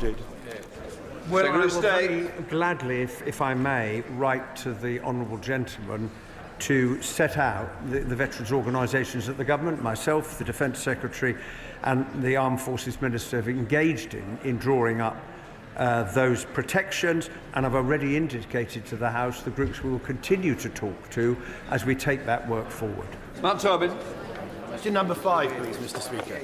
interrupted. Well, I will very gladly, if I may, write to the honourable gentleman to set out the veterans' organisations that the government, myself, the Defence Secretary and the Armed Forces Minister have engaged in drawing up those protections, and I've already indicated to the House the groups we will continue to talk to as we take that work forward. Matt Tobin. Question number 5, please, Mr. Speaker.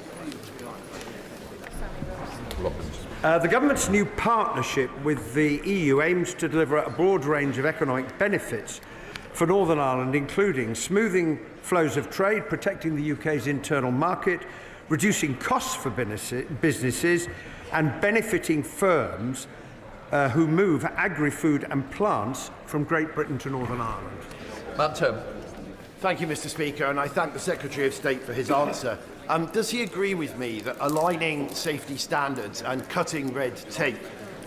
The government's new partnership with the EU aims to deliver a broad range of economic benefits for Northern Ireland, including smoothing flows of trade, protecting the UK's internal market, reducing costs for businesses and benefiting firms who move agri-food and plants from Great Britain to Northern Ireland. Matt Tobin. Thank you, Mr. Speaker, and I thank the Secretary of State for his answer. Does he agree with me that aligning safety standards and cutting red tape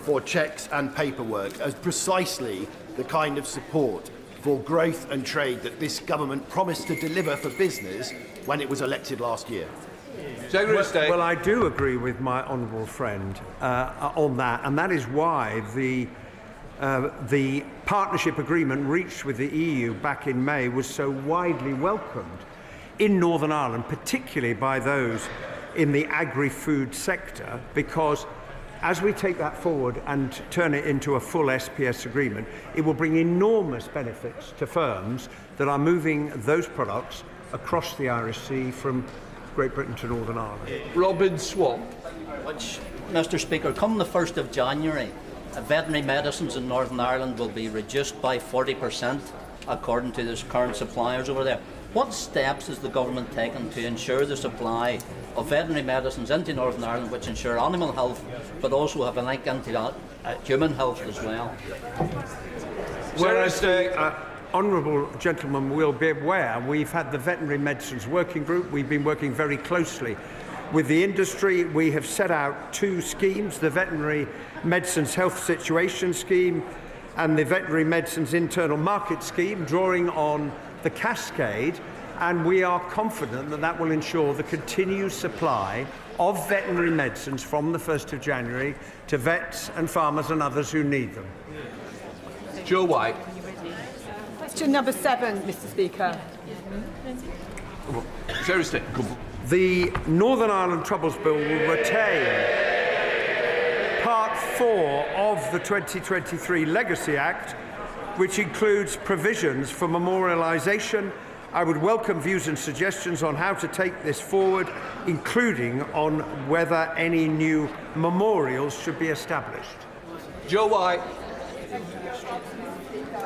for checks and paperwork is precisely the kind of support for growth and trade that this government promised to deliver for business when it was elected last year? Well, I do agree with my honourable friend on that, and that is why the partnership agreement reached with the EU back in May was so widely welcomed in Northern Ireland, particularly by those in the agri-food sector, because as we take that forward and turn it into a full SPS agreement, it will bring enormous benefits to firms that are moving those products across the Irish Sea from Great Britain to Northern Ireland. Robin Swan. Which, Mr. Speaker, come the 1st of January, veterinary medicines in Northern Ireland will be reduced by 40%, according to the current suppliers over there. What steps is the government taking to ensure the supply of veterinary medicines into Northern Ireland, which ensure animal health, but also have a link into human health as well? Well, as the honourable gentleman will be aware, we've had the Veterinary Medicines Working Group. We've been working very closely with the industry. We have set out 2 schemes, the Veterinary Medicines Health Situation Scheme and the Veterinary Medicines Internal Market Scheme, drawing on the cascade, and we are confident that that will ensure the continued supply of veterinary medicines from the 1st of January to vets and farmers and others who need them. Joe White. Question number 7, Mr. Speaker. Seriously. The Northern Ireland Troubles Bill will retain Part 4 of the 2023 Legacy Act, which includes provisions for memorialisation. I would welcome views and suggestions on how to take this forward, including on whether any new memorials should be established. Joe White.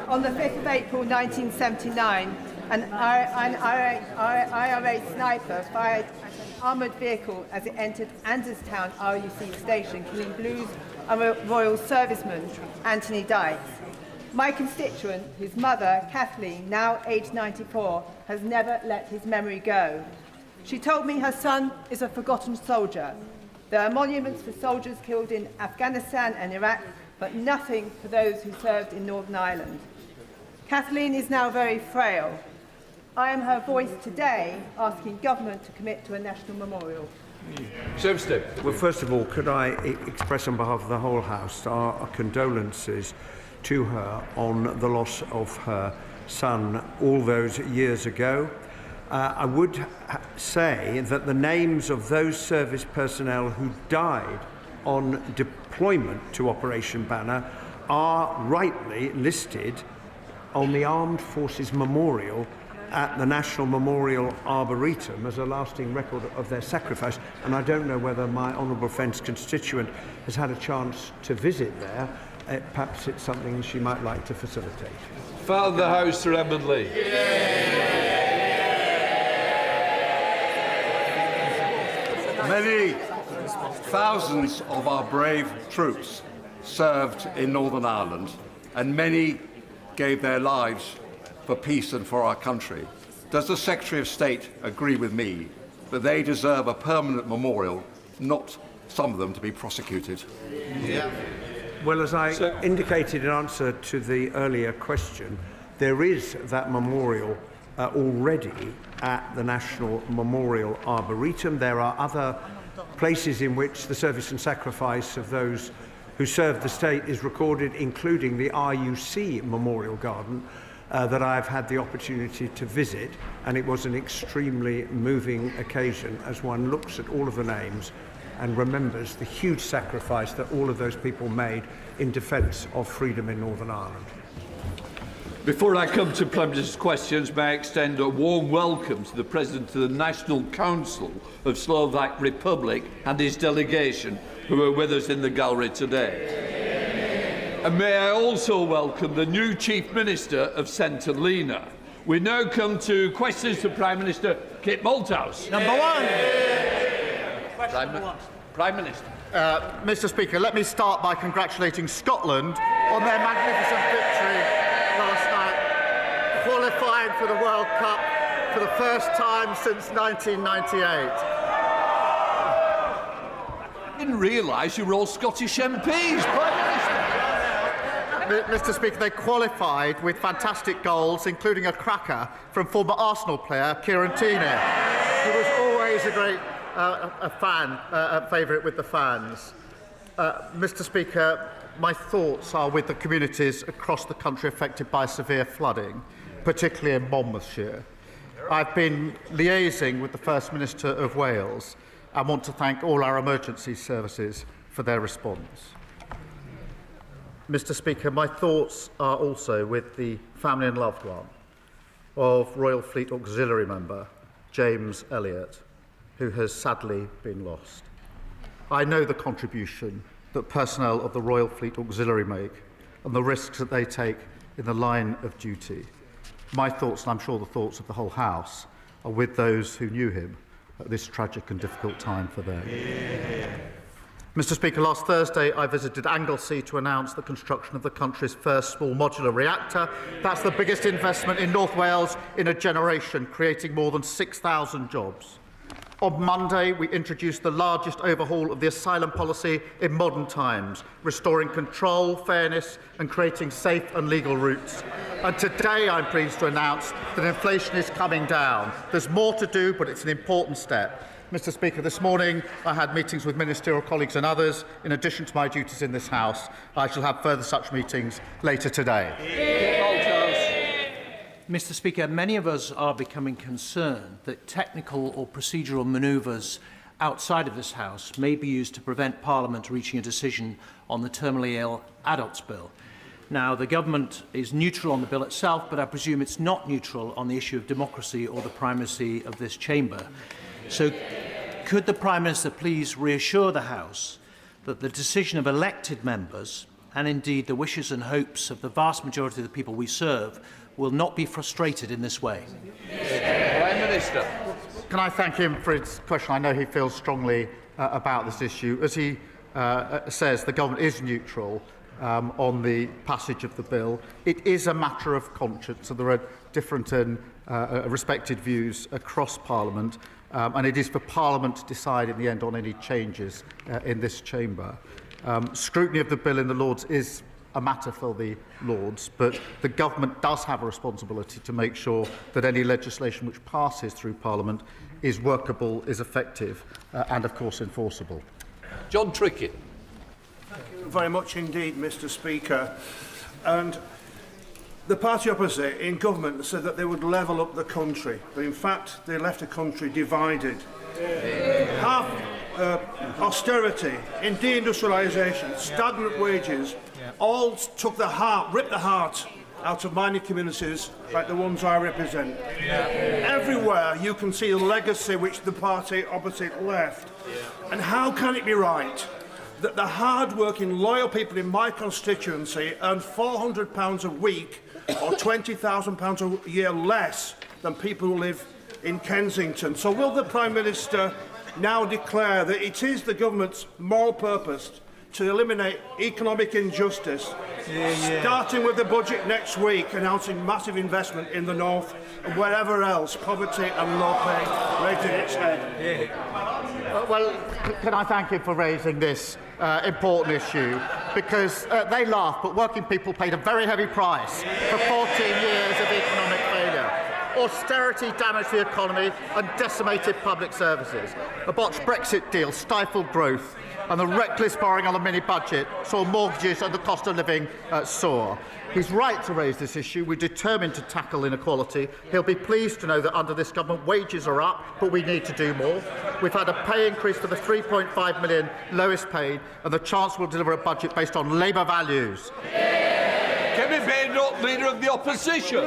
On the 5th of April 1979, an IRA sniper fired at an armoured vehicle as it entered Anderstown RUC station, killing Blues Royal Serviceman Anthony Dykes. My constituent, whose mother, Kathleen, now aged 94, has never let his memory go. She told me her son is a forgotten soldier. There are monuments for soldiers killed in Afghanistan and Iraq, but nothing for those who served in Northern Ireland. Kathleen is now very frail. I am her voice today, asking government to commit to a national memorial. Well, first of all, could I express on behalf of the whole House our condolences to her on the loss of her son all those years ago. I would say that the names of those service personnel who died on deployment to Operation Banner are rightly listed on the Armed Forces Memorial at the National Memorial Arboretum as a lasting record of their sacrifice, and I don't know whether my honourable friend's constituent has had a chance to visit there. Perhaps it's something she might like to facilitate. Father of the House, Sir Edmund Lee. Many thousands of our brave troops served in Northern Ireland, and many gave their lives for peace and for our country. Does the Secretary of State agree with me that they deserve a permanent memorial, not some of them to be prosecuted? Yeah. Well, as I indicated in answer to the earlier question, there is that memorial already at the National Memorial Arboretum. There are other places in which the service and sacrifice of those who served the state is recorded, including the RUC Memorial Garden that I've had the opportunity to visit, and it was an extremely moving occasion as one looks at all of the names and remembers the huge sacrifice that all of those people made in defence of freedom in Northern Ireland. Before I come to Prime Minister's questions, may I extend a warm welcome to the President of the National Council of Slovak Republic and his delegation, who are with us in the gallery today. And may I also welcome the new Chief Minister of St Helena. We now come to questions to Prime Minister Kit Malthouse. Number one. Prime Minister. Mr. Speaker, let me start by congratulating Scotland on their magnificent victory last night, qualifying for the World Cup for the first time since 1998. I didn't realise you were all Scottish MPs, Prime Minister. Mr. Speaker, they qualified with fantastic goals, including a cracker from former Arsenal player Kieran Tierney, who was always a great favourite with the fans. Mr. Speaker, my thoughts are with the communities across the country affected by severe flooding, particularly in Monmouthshire. I've been liaising with the First Minister of Wales and want to thank all our emergency services for their response. Mr. Speaker, my thoughts are also with the family and loved one of Royal Fleet Auxiliary member James Elliott, who has sadly been lost. I know the contribution that personnel of the Royal Fleet Auxiliary make and the risks that they take in the line of duty. My thoughts, and I'm sure the thoughts of the whole House, are with those who knew him at this tragic and difficult time for them. Mr. Speaker, last Thursday I visited Anglesey to announce the construction of the country's first small modular reactor. That's the biggest investment in North Wales in a generation, creating more than 6,000 jobs. On Monday, we introduced the largest overhaul of the asylum policy in modern times, restoring control, fairness and creating safe and legal routes. And today I'm pleased to announce that inflation is coming down. There's more to do, but it's an important step. Mr. Speaker, this morning I had meetings with ministerial colleagues and others. In addition to my duties in this House, I shall have further such meetings later today. Mr. Speaker, many of us are becoming concerned that technical or procedural manoeuvres outside of this House may be used to prevent Parliament reaching a decision on the terminally ill adults bill. Now, the government is neutral on the bill itself, but I presume it's not neutral on the issue of democracy or the primacy of this chamber. So could the Prime Minister please reassure the House that the decision of elected members, and indeed the wishes and hopes of the vast majority of the people we serve, will not be frustrated in this way? Prime Minister. Can I thank him for his question? I know he feels strongly about this issue. As he says, the government is neutral on the passage of the bill. It is a matter of conscience, so there are different and respected views across Parliament. And it is for Parliament to decide in the end on any changes in this chamber. Scrutiny of the bill in the Lords is a matter for the Lords, but the government does have a responsibility to make sure that any legislation which passes through Parliament is workable, is effective and of course enforceable. John Trickett. Thank you very much indeed, Mr. Speaker. And the party opposite in government said that they would level up the country, but in fact they left the country divided. Half austerity, in deindustrialisation, stagnant wages, all took the heart, ripped the heart out of mining communities like the ones I represent. Everywhere you can see the legacy which the party opposite left. And how can it be right that the hard-working, loyal people in my constituency earn £400 a week or £20,000 a year less than people who live in Kensington? So will the Prime Minister now declare that it is the government's moral purpose to eliminate economic injustice, starting with the budget next week, announcing massive investment in the north and wherever else poverty and low pay raising its head? Well, can I thank him for raising this important issue, because they laugh, but working people paid a very heavy price for 14 years of economic failure. austerity damaged the economy and decimated public services. A botched Brexit deal stifled growth, and the reckless borrowing on the mini-budget saw mortgages and the cost of living soar. He's right to raise this issue. We're determined to tackle inequality. He'll be pleased to know that under this government, wages are up, but we need to do more. We've had a pay increase for the 3.5 million lowest paid, and the Chancellor will deliver a budget based on Labour values. Kevin Bainbridge, Leader of the Opposition.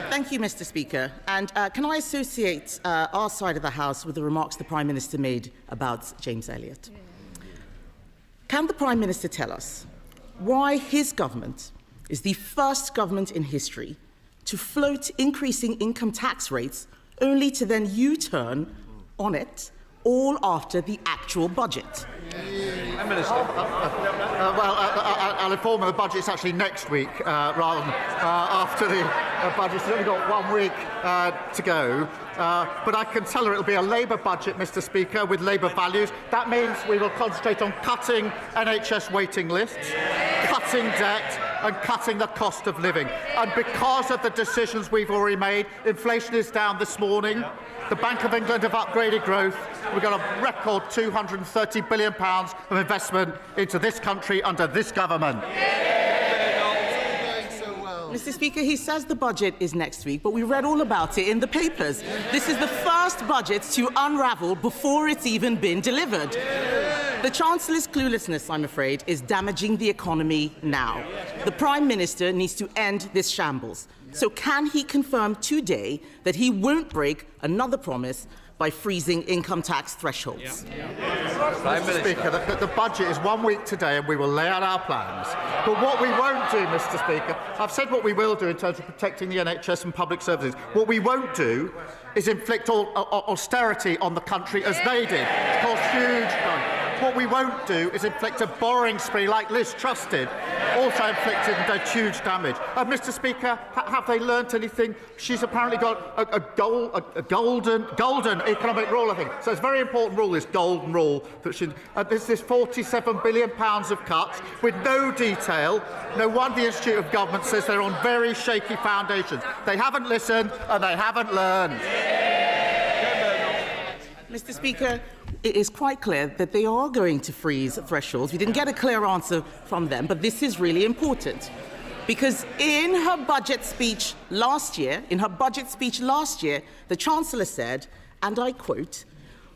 Thank you, Mr. Speaker. And can I associate our side of the House with the remarks the Prime Minister made about James Elliott? Can the Prime Minister tell us why his government is the first government in history to float increasing income tax rates only to then U-turn on it all after the actual budget? Prime Minister. I'll inform you the budget's actually next week rather than after the budget. It's only got 1 week to go. But I can tell her it'll be a Labour budget, Mr. Speaker, with Labour values. That means we will concentrate on cutting NHS waiting lists, cutting debt and cutting the cost of living. And because of the decisions we've already made, inflation is down this morning. The Bank of England have upgraded growth. We've got a record £230 billion of investment into this country under this government. Mr. Speaker, he says the budget is next week, but we read all about it in the papers. This is the first budget to unravel before it's even been delivered. The Chancellor's cluelessness, I'm afraid, is damaging the economy now. The Prime Minister needs to end this shambles. So can he confirm today that he won't break another promise by freezing income tax thresholds? Mr. Speaker, the budget is 1 week today and we will lay out our plans. But what we won't do, Mr. Speaker, I've said what we will do in terms of protecting the NHS and public services. What we won't do is inflict austerity on the country as they did. It's caused huge damage. What we won't do is inflict a borrowing spree like Liz Truss did, also inflicted and did huge damage. Mr. Speaker, have they learnt anything? She's apparently got a golden economic rule, I think. So it's a very important rule, this golden rule. That there's this £47 billion of cuts with no detail. No wonder the Institute of Government says they're on very shaky foundations. They haven't listened and they haven't learned. Mr. Speaker, it is quite clear that they are going to freeze thresholds. We didn't get a clear answer from them, but this is really important. Because in her budget speech last year, the Chancellor said, and I quote,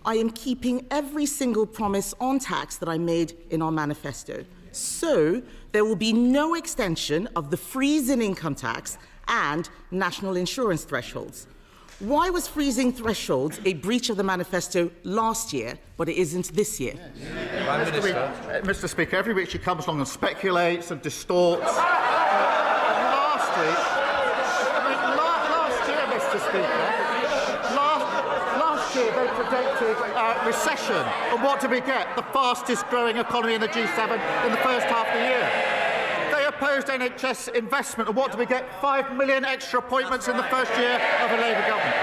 "I am keeping every single promise on tax that I made in our manifesto. So there will be no extension of the freeze in income tax and national insurance thresholds." Why was freezing thresholds a breach of the manifesto last year, but it isn't this year? Mr. Speaker, every week she comes along and speculates and distorts. Last year, Mr. Speaker, last year they predicted recession. And what did we get? The fastest growing economy in the G7 in the first half of the year. They opposed NHS investment, and what do we get? 5 million extra appointments in the first year of a Labour government.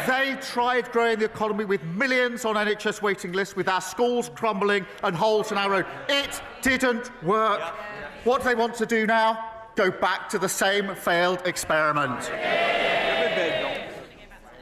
They tried growing the economy with millions on NHS waiting lists, with our schools crumbling and holes in our road. It didn't work. What do they want to do now? Go back to the same failed experiment.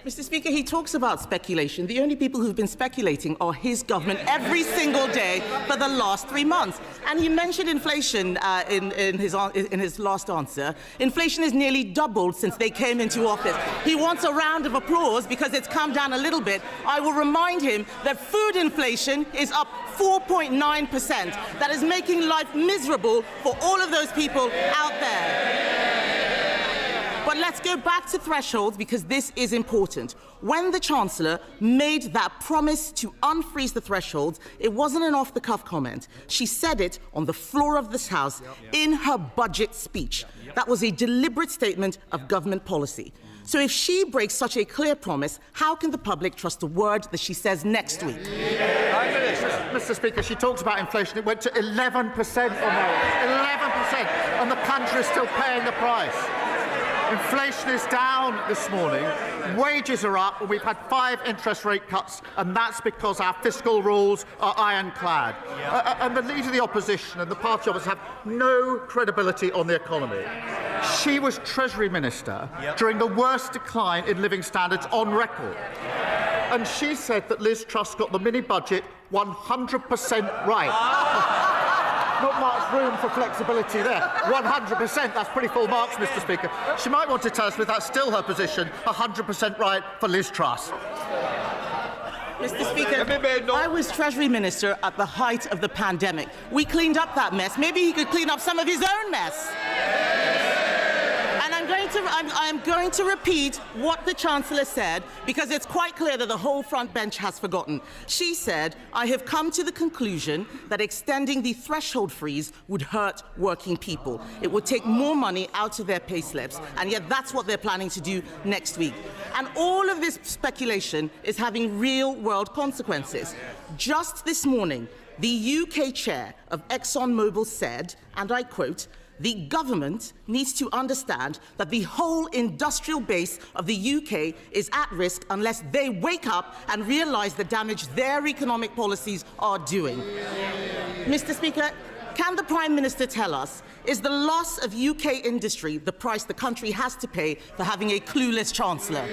Mr. Speaker, he talks about speculation. The only people who've been speculating are his government every single day for the last 3 months. And he mentioned inflation in his last answer. Inflation has nearly doubled since they came into office. He wants a round of applause because it's come down a little bit. I will remind him that food inflation is up 4.9%. That is making life miserable for all of those people out there. But let's go back to thresholds, because this is important. When the Chancellor made that promise to unfreeze the thresholds, it wasn't an off-the-cuff comment. She said it on the floor of this House in her budget speech. That was a deliberate statement of government policy. So if she breaks such a clear promise, how can the public trust a word that she says next week? Mr. Speaker, she talks about inflation. It went to 11% on that. 11%. And the country is still paying the price. Inflation is down this morning, wages are up, and we've had 5 interest rate cuts, and that's because our fiscal rules are ironclad. And the Leader of the Opposition and the party opposition have no credibility on the economy. She was Treasury Minister during the worst decline in living standards on record. And she said that Liz Truss got the mini-budget 100% right. Not much room for flexibility there. 100%, that's pretty full marks, Mr. Speaker. She might want to tell us if that's still her position, 100% right for Liz Truss. Mr. Speaker, I was Treasury Minister at the height of the pandemic. We cleaned up that mess. Maybe he could clean up some of his own mess. And I'm going to repeat what the Chancellor said, because it's quite clear that the whole front bench has forgotten. She said, "I have come to the conclusion that extending the threshold freeze would hurt working people. It would take more money out of their pay slips, and yet that's what they're planning to do next week." And all of this speculation is having real-world consequences. Just this morning, the UK chair of ExxonMobil said, and I quote, "The government needs to understand that the whole industrial base of the UK is at risk unless they wake up and realise the damage their economic policies are doing." Mr. Speaker, can the Prime Minister tell us, is the loss of UK industry the price the country has to pay for having a clueless Chancellor?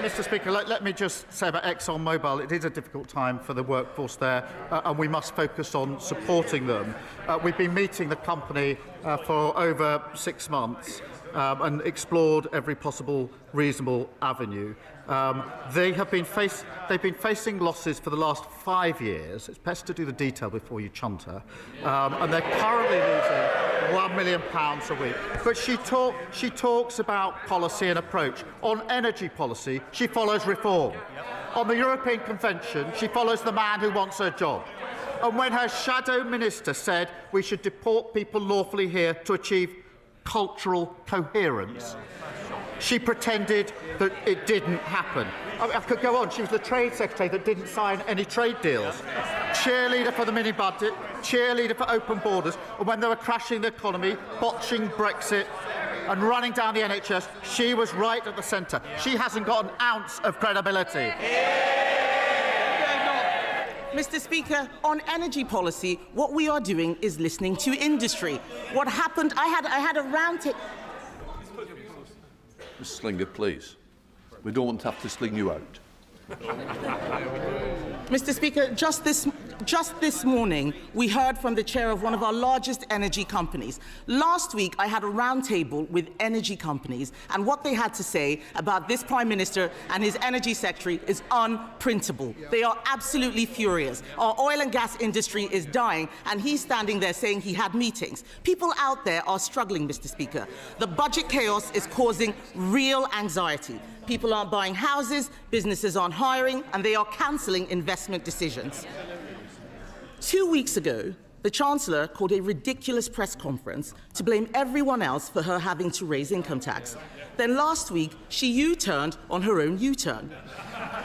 Mr. Speaker, let me just say about ExxonMobil, it is a difficult time for the workforce there, and we must focus on supporting them. We've been meeting the company for over 6 months and explored every possible reasonable avenue. They've been facing losses for the last 5 years. It's best to do the detail before you chunter. And they're currently losing £1 million a week. But she talks about policy and approach. On energy policy, she follows reform. On the European Convention, she follows the man who wants her job. And when her shadow minister said we should deport people lawfully here to achieve cultural coherence, she pretended that it didn't happen. I could go on. She was the Trade Secretary that didn't sign any trade deals. Cheerleader for the mini-budget, cheerleader for open borders, and when they were crashing the economy, botching Brexit and running down the NHS, she was right at the centre. She hasn't got an ounce of credibility. Mr. Speaker, on energy policy, what we are doing is listening to industry. What happened, I had a round table. Mr. Slinger, please. We don't want to have to sling you out. Mr. Speaker, just this morning, we heard from the chair of one of our largest energy companies. Last week, I had a round table with energy companies, and what they had to say about this Prime Minister and his energy secretary is unprintable. They are absolutely furious. Our oil and gas industry is dying, and he's standing there saying he had meetings. People out there are struggling, Mr. Speaker. The budget chaos is causing real anxiety. People aren't buying houses, businesses aren't hiring, and they are cancelling investment decisions. 2 weeks ago, the Chancellor called a ridiculous press conference to blame everyone else for her having to raise income tax. Then last week, she U-turned on her own U-turn.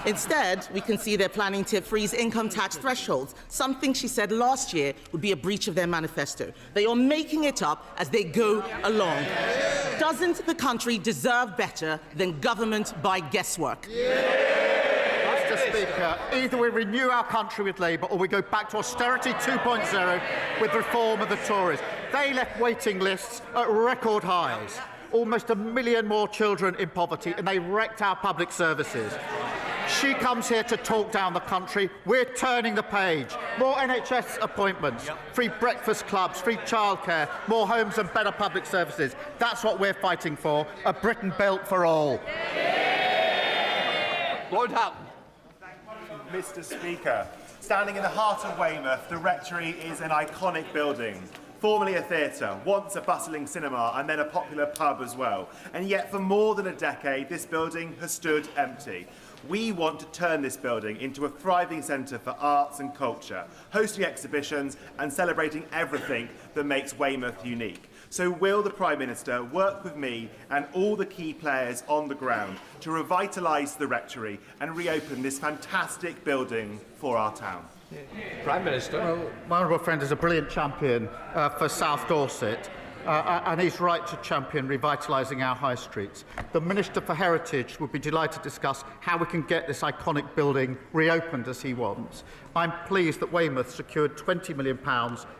Instead, we can see they're planning to freeze income tax thresholds, something she said last year would be a breach of their manifesto. They are making it up as they go along. Doesn't the country deserve better than government by guesswork? Mr. Speaker, either we renew our country with Labour or we go back to austerity 2.0 with reform of the Tories. They left waiting lists at record highs. Almost 1 million more children in poverty, and they wrecked our public services. She comes here to talk down the country. We're turning the page. More NHS appointments, free breakfast clubs, free childcare, more homes and better public services. That's what we're fighting for, a Britain built for all. Lord Houghton. Mr. Speaker, standing in the heart of Weymouth, the Rectory is an iconic building. Formerly a theatre, once a bustling cinema, and then a popular pub as well. And yet, for more than a decade, this building has stood empty. We want to turn this building into a thriving centre for arts and culture, hosting exhibitions and celebrating everything that makes Weymouth unique. So will the Prime Minister work with me and all the key players on the ground to revitalise the Rectory and reopen this fantastic building for our town? Prime Minister. Well, my honourable friend is a brilliant champion for South Dorset. and he's right to champion revitalising our high streets. The Minister for Heritage would be delighted to discuss how we can get this iconic building reopened as he wants. I'm pleased that Weymouth secured £20 million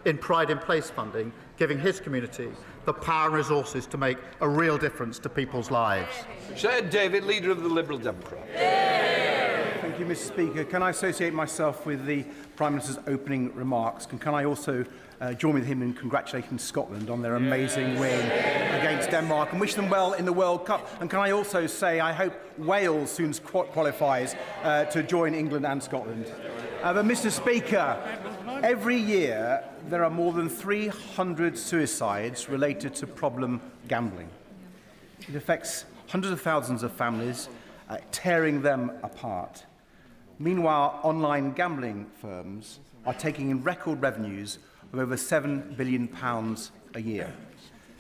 in Pride in Place funding, giving his community the power and resources to make a real difference to people's lives. Sir David, Leader of the Liberal Democrats. Thank you, Mr. Speaker. Can I associate myself with the Prime Minister's opening remarks? And can I also join with him in congratulating Scotland on their amazing win against Denmark and wish them well in the World Cup? And can I also say I hope Wales soon qualifies to join England and Scotland? But Mr. Speaker, every year there are more than 300 suicides related to problem gambling. It affects hundreds of thousands of families, tearing them apart. Meanwhile, online gambling firms are taking in record revenues of over £7 billion a year.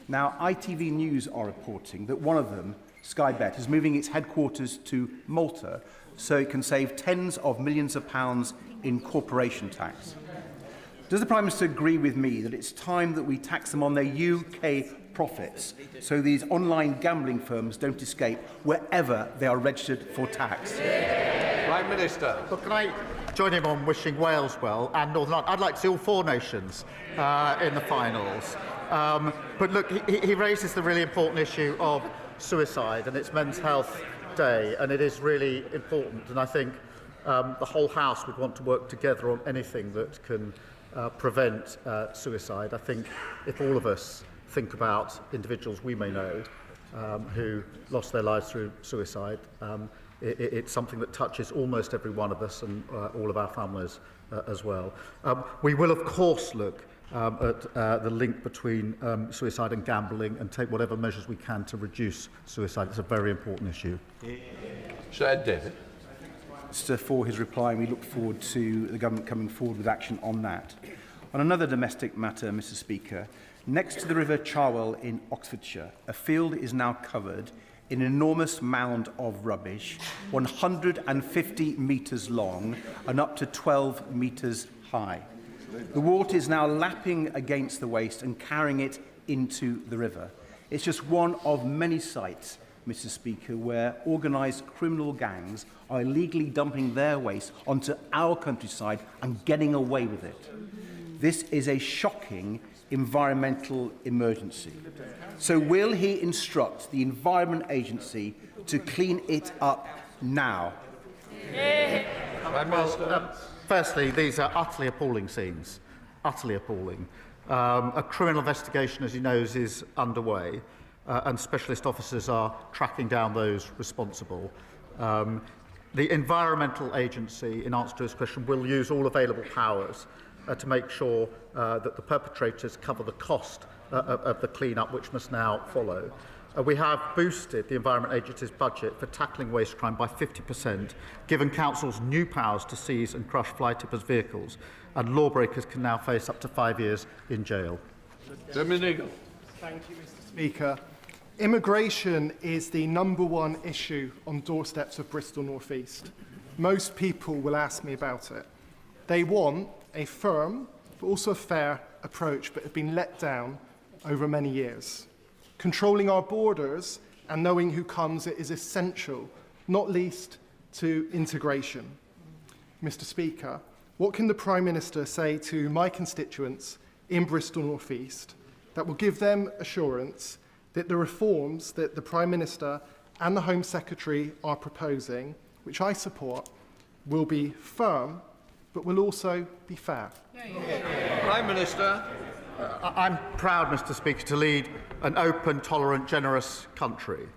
Now, ITV News are reporting that one of them, Sky Bet, is moving its headquarters to Malta so it can save tens of millions of pounds in corporation tax. Does the Prime Minister agree with me that it's time that we tax them on their UK profits so these online gambling firms don't escape wherever they are registered for tax? Prime Minister. But can I join him on wishing Wales well and Northern Ireland? I'd like to see all 4 nations in the finals. But look, he raises the really important issue of suicide, and it's Men's Health Day, and it is really important. And I think the whole House would want to work together on anything that can prevent suicide. I think if all of us think about individuals we may know who lost their lives through suicide, it's something that touches almost every one of us and all of our families as well. We will, of course, look at the link between suicide and gambling and take whatever measures we can to reduce suicide. It's a very important issue. Sir David. For his reply, and we look forward to the government coming forward with action on that. On another domestic matter, Mr. Speaker, next to the River Cherwell in Oxfordshire, a field is now covered in an enormous mound of rubbish, 150 metres long and up to 12 metres high. The water is now lapping against the waste and carrying it into the river. It's just one of many sites, Mr. Speaker, where organised criminal gangs are illegally dumping their waste onto our countryside and getting away with it. This is a shocking environmental emergency. So will he instruct the Environment Agency to clean it up now? Firstly, these are utterly appalling scenes. Utterly appalling. A criminal investigation, as he knows, is underway. And specialist officers are tracking down those responsible. The Environmental Agency, in answer to his question, will use all available powers to make sure that the perpetrators cover the cost of the clean-up, which must now follow. We have boosted the Environment Agency's budget for tackling waste crime by 50%, given councils new powers to seize and crush fly tippers' vehicles, and lawbreakers can now face up to 5 years in jail. Dominic. Thank you, Mr. Speaker. Immigration is the #1 issue on doorsteps of Bristol North East. Most people will ask me about it. They want a firm, but also a fair approach, but have been let down over many years. Controlling our borders and knowing who comes is essential, not least to integration. Mr. Speaker, what can the Prime Minister say to my constituents in Bristol North East that will give them assurance that the reforms that the Prime Minister and the Home Secretary are proposing, which I support, will be firm, but will also be fair? Prime Minister. I'm proud, Mr. Speaker, to lead an open, tolerant, generous country.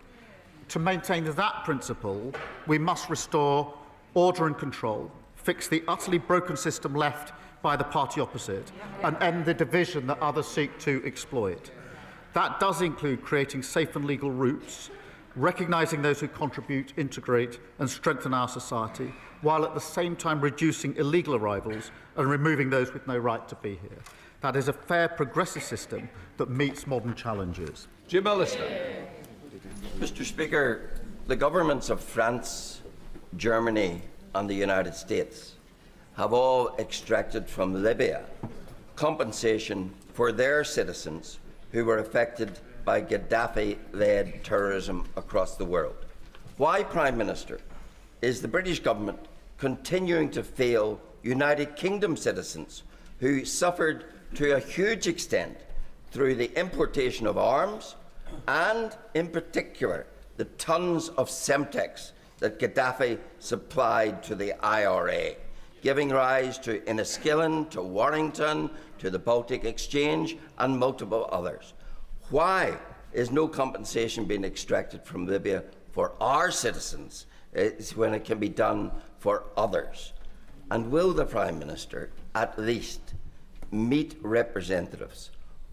To maintain that principle, we must restore order and control, fix the utterly broken system left by the party opposite, and end the division that others seek to exploit. That does include creating safe and legal routes, recognising those who contribute, integrate and strengthen our society, while at the same time reducing illegal arrivals and removing those with no right to be here. That is a fair, progressive system that meets modern challenges. Jim Allister. Mr. Speaker, the governments of France, Germany and the United States have all extracted from Libya compensation for their citizens who were affected by Gaddafi-led terrorism across the world. Why, Prime Minister, is the British government continuing to fail United Kingdom citizens who suffered to a huge extent through the importation of arms and, in particular, the tons of Semtex that Gaddafi supplied to the IRA, giving rise to Enniskillen, to Warrington, to the Baltic Exchange and multiple others? Why is no compensation being extracted from Libya for our citizens when it can be done for others? And will the Prime Minister at least meet representatives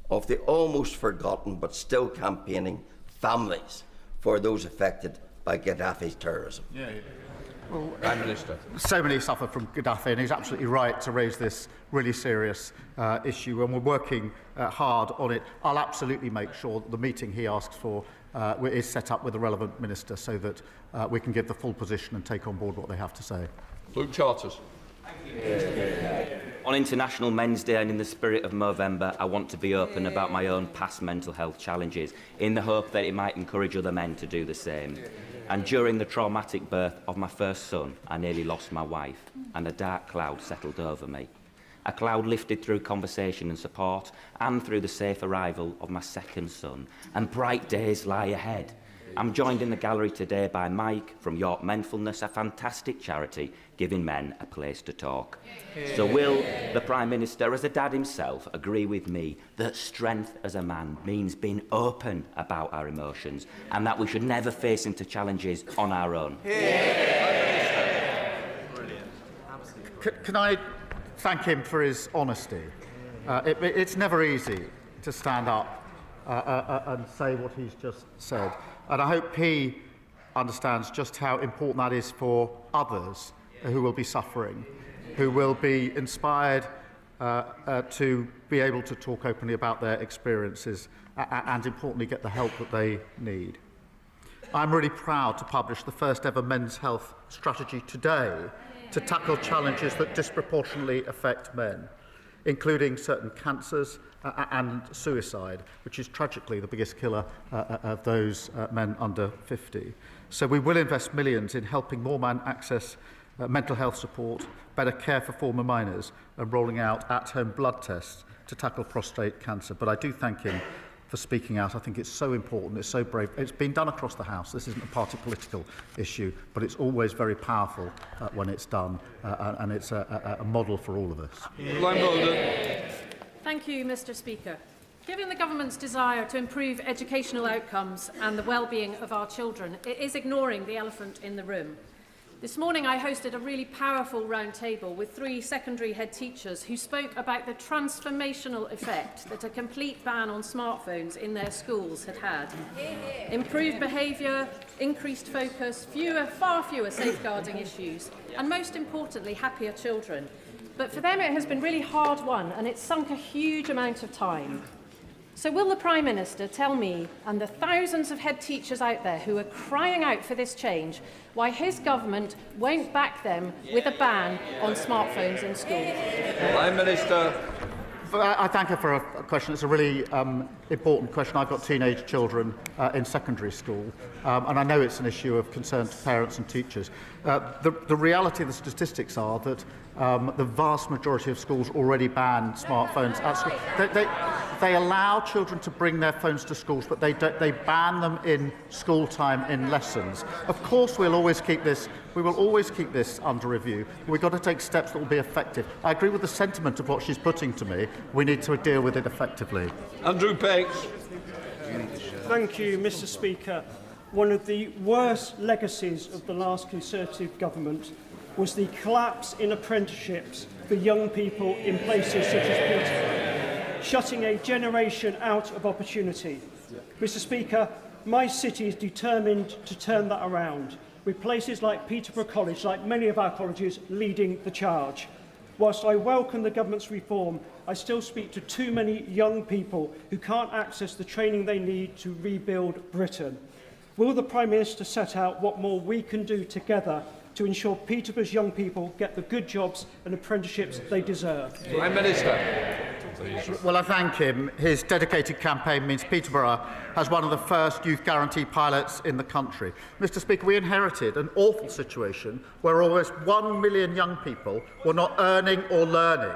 of the almost forgotten but still campaigning families for those affected by Gaddafi's terrorism? Well, Prime Minister. So many suffer from Gaddafi, and he's absolutely right to raise this really serious issue, and we're working hard on it. I'll absolutely make sure that the meeting he asks for is set up with the relevant minister so that we can give the full position and take on board what they have to say. Luke Charters. On International Men's Day and in the spirit of Movember, I want to be open about my own past mental health challenges in the hope that it might encourage other men to do the same. And during the traumatic birth of my first son, I nearly lost my wife, and a dark cloud settled over me. A cloud lifted through conversation and support, and through the safe arrival of my second son, and bright days lie ahead. I'm joined in the gallery today by Mike from York Menfulness, a fantastic charity giving men a place to talk. So will the Prime Minister, as a dad himself, agree with me that strength as a man means being open about our emotions and that we should never face into challenges on our own? Can I thank him for his honesty? It's never easy to stand up and say what he's just said. And I hope he understands just how important that is for others who will be suffering, who will be inspired to be able to talk openly about their experiences and, importantly, get the help that they need. I'm really proud to publish the first ever men's health strategy today to tackle challenges that disproportionately affect men, including certain cancers and suicide, which is tragically the biggest killer of those men under 50. So we will invest millions in helping more men access mental health support, better care for former minors, and rolling out at-home blood tests to tackle prostate cancer. But I do thank him for speaking out. I think it's so important, it's so brave. It's been done across the House. This isn't a party political issue, but it's always very powerful when it's done, and it's a model for all of us. Thank you, Mr. Speaker. Given the government's desire to improve educational outcomes and the well-being of our children, it is ignoring the elephant in the room. This morning I hosted a really powerful round table with 3 secondary head teachers who spoke about the transformational effect that a complete ban on smartphones in their schools had had. Improved behaviour, increased focus, far fewer safeguarding issues, and most importantly, happier children. But for them it has been really hard won, and it's sunk a huge amount of time. So will the Prime Minister tell me and the thousands of head teachers out there who are crying out for this change why his government won't back them with a ban on smartphones in schools? Prime Minister. I thank her for a question. It's a really important question. I've got teenage children in secondary school, and I know it's an issue of concern to parents and teachers. The reality of the statistics are that the vast majority of schools already ban smartphones at school. They allow children to bring their phones to schools, but they ban them in school time in lessons. Of course, we will always keep this under review. We've got to take steps that will be effective. I agree with the sentiment of what she's putting to me. We need to deal with it effectively. Andrew Pegs. Thank you, Mr. Speaker. One of the worst legacies of the last Conservative government was the collapse in apprenticeships for young people in places such as Peterborough, shutting a generation out of opportunity. Mr. Speaker, my city is determined to turn that around, with places like Peterborough College, like many of our colleges, leading the charge. Whilst I welcome the government's reform, I still speak to too many young people who can't access the training they need to rebuild Britain. Will the Prime Minister set out what more we can do together to ensure Peterborough's young people get the good jobs and apprenticeships they deserve? Prime Minister. Well, I thank him. His dedicated campaign means Peterborough has one of the first youth guarantee pilots in the country. Mr. Speaker, we inherited an awful situation where almost 1 million young people were not earning or learning.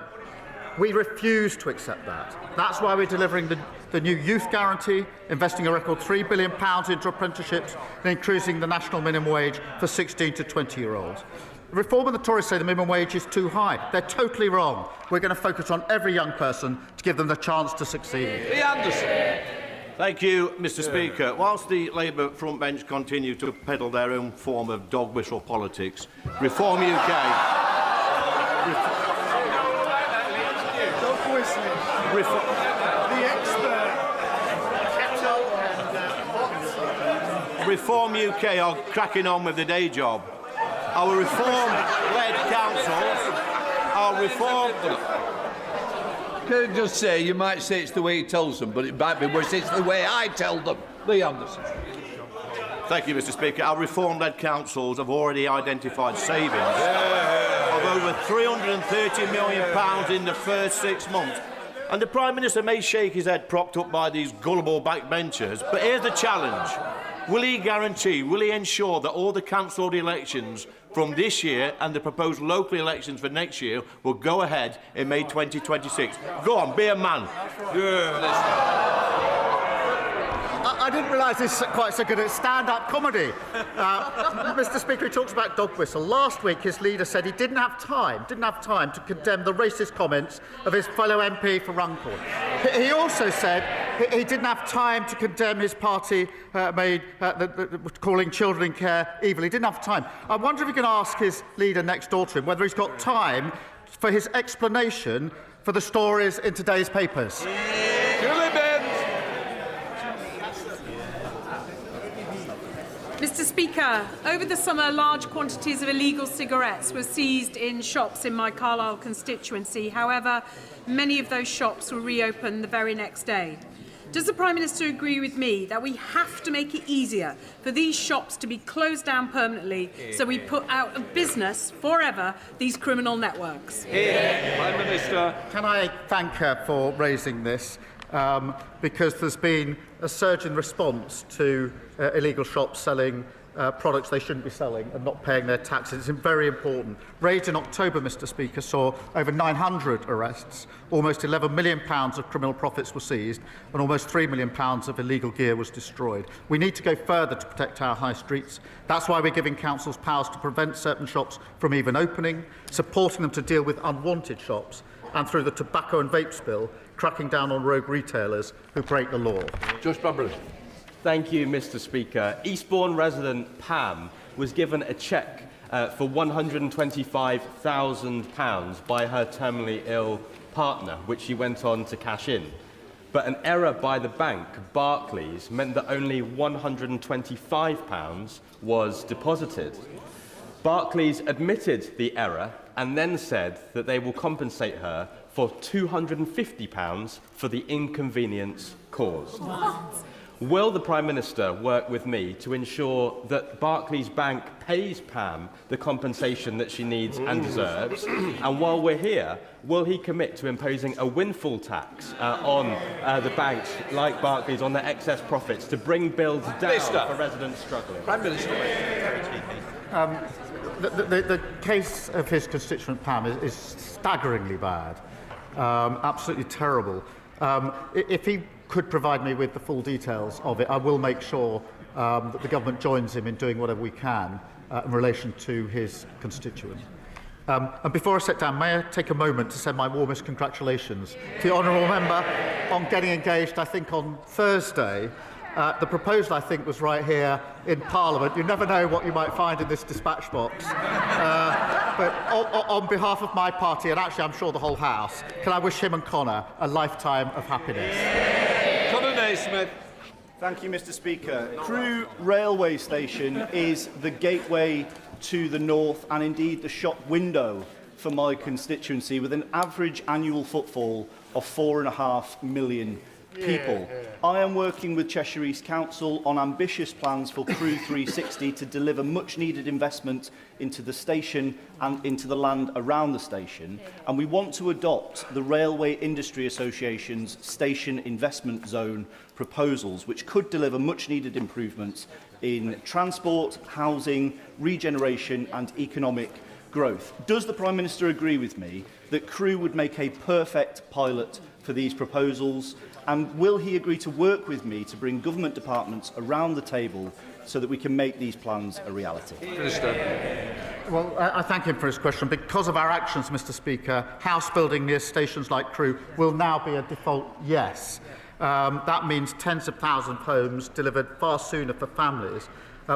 We refuse to accept that. That's why we're delivering the new youth guarantee, investing a record £3 billion into apprenticeships and increasing the national minimum wage for 16 to 20-year-olds. Reform and the Tories say the minimum wage is too high. They're totally wrong. We're going to focus on every young person to give them the chance to succeed. Thank you, Mr. Speaker. Whilst the Labour front bench continue to peddle their own form of dog whistle politics, Reform UK... Reform UK are cracking on with the day job. Our reform-led councils are reform... Can I just say, you might say it's the way he tells them, but it might be worse. It's the way I tell them. Lee Anderson. Thank you, Mr. Speaker. Our reform-led councils have already identified savings of over £330 million in the first 6 months. And the Prime Minister may shake his head propped up by these gullible backbenchers, but here's the challenge. Will he guarantee, will he ensure that all the cancelled elections from this year and the proposed local elections for next year will go ahead in May 2026? Go on, be a man. I didn't realise he's quite so good at stand-up comedy. Mr. Speaker, he talks about dog whistle. Last week, his leader said he didn't have time to condemn the racist comments of his fellow MP for Runcorn. He also said he didn't have time to condemn his party calling children in care evil. He didn't have time. I wonder if he can ask his leader next door to him whether he's got time for his explanation for the stories in today's papers. Mr. Speaker, over the summer, large quantities of illegal cigarettes were seized in shops in my Carlisle constituency. However, many of those shops were reopened the very next day. Does the Prime Minister agree with me that we have to make it easier for these shops to be closed down permanently so we put out of business forever these criminal networks? Prime Minister. Can I thank her for raising this? Because there's been a surge in response to illegal shops selling products they shouldn't be selling and not paying their taxes. It's very important. Raids in October, Mr. Speaker, saw over 900 arrests, almost £11 million of criminal profits were seized, and almost £3 million of illegal gear was destroyed. We need to go further to protect our high streets. That's why we're giving councils powers to prevent certain shops from even opening, supporting them to deal with unwanted shops, and through the tobacco and vapes bill, cracking down on rogue retailers who break the law. Josh Bramble. Thank you, Mr. Speaker. Eastbourne resident Pam was given a cheque for £125,000 by her terminally ill partner, which she went on to cash in. But an error by the bank, Barclays, meant that only £125 was deposited. Barclays admitted the error and then said that they will compensate her for £250 for the inconvenience caused. What? Will the Prime Minister work with me to ensure that Barclays Bank pays Pam the compensation that she needs and deserves? And while we're here, will he commit to imposing a windfall tax on the banks like Barclays on their excess profits to bring bills down for residents struggling? Prime Minister. The case of his constituent Pam is staggeringly bad, absolutely terrible. If he could provide me with the full details of it, I will make sure that the government joins him in doing whatever we can in relation to his constituent. And before I sit down, may I take a moment to send my warmest congratulations to the honourable member on getting engaged, I think, on Thursday. The proposal, I think, was right here in Parliament. You never know what you might find in this dispatch box. But on behalf of my party, and actually I'm sure the whole House, can I wish him and Connor a lifetime of happiness. Connor Naismith. Thank you, Mr. Speaker. Crewe Railway Station is the gateway to the north and indeed the shop window for my constituency, with an average annual footfall of 4.5 million people. I am working with Cheshire East Council on ambitious plans for Crew 360 to deliver much-needed investment into the station and into the land around the station, and we want to adopt the Railway Industry Association's Station Investment Zone proposals, which could deliver much-needed improvements in transport, housing, regeneration and economic growth. Does the Prime Minister agree with me that Crewe would make a perfect pilot for these proposals, and will he agree to work with me to bring government departments around the table so that we can make these plans a reality? Minister. Well, I thank him for his question. Because of our actions, Mr. Speaker, house building near stations like Crewe will now be a default yes. That means tens of thousands of homes delivered far sooner for families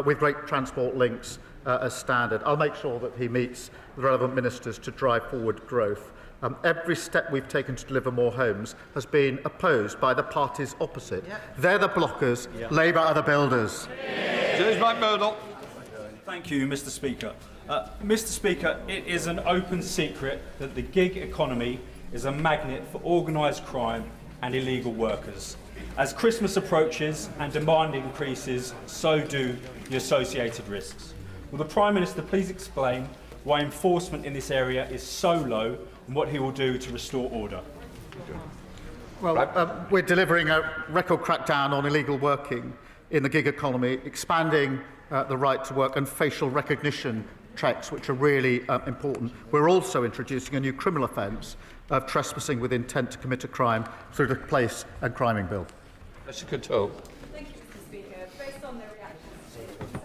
with great transport links as standard. I'll make sure that he meets the relevant ministers to drive forward growth. Every step we've taken to deliver more homes has been opposed by the parties opposite. They're the blockers, Labour are the builders. James McMurdo. Thank you, Mr. Speaker. Mr. Speaker, it is an open secret that the gig economy is a magnet for organised crime and illegal workers. As Christmas approaches and demand increases, so do the associated risks. Will the Prime Minister please explain why enforcement in this area is so low and what he will do to restore order? Well, we're delivering a record crackdown on illegal working in the gig economy, expanding the right to work and facial recognition checks, which are really important. We're also introducing a new criminal offence of trespassing with intent to commit a crime through the Place and Criming Bill. Mr. Coteau. Thank you, Mr. Speaker. Based on their reactions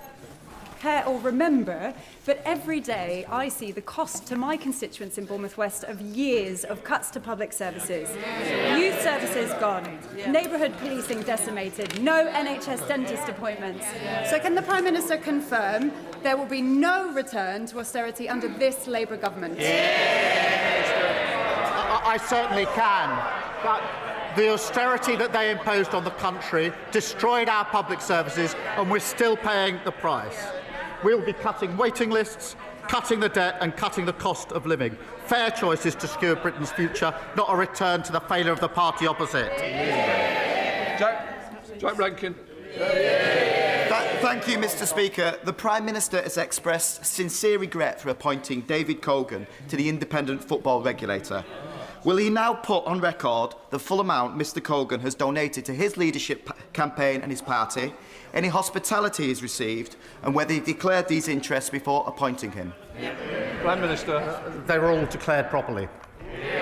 care or remember, but every day I see the cost to my constituents in Bournemouth West of years of cuts to public services. Youth services gone, neighbourhood policing decimated, no NHS dentist appointments. So can the Prime Minister confirm there will be no return to austerity under this Labour government? I certainly can. But the austerity that they imposed on the country destroyed our public services, and we're still paying the price. We'll be cutting waiting lists, cutting the debt and cutting the cost of living. Fair choices to secure Britain's future, not a return to the failure of the party opposite. Jack Rankin. Thank you, Mr. Speaker. The Prime Minister has expressed sincere regret for appointing David Cogan to the Independent Football Regulator. Will he now put on record the full amount Mr. Cogan has donated to his leadership campaign and his party, any hospitality he's received, and whether he declared these interests before appointing him? Prime Minister. They were all declared properly.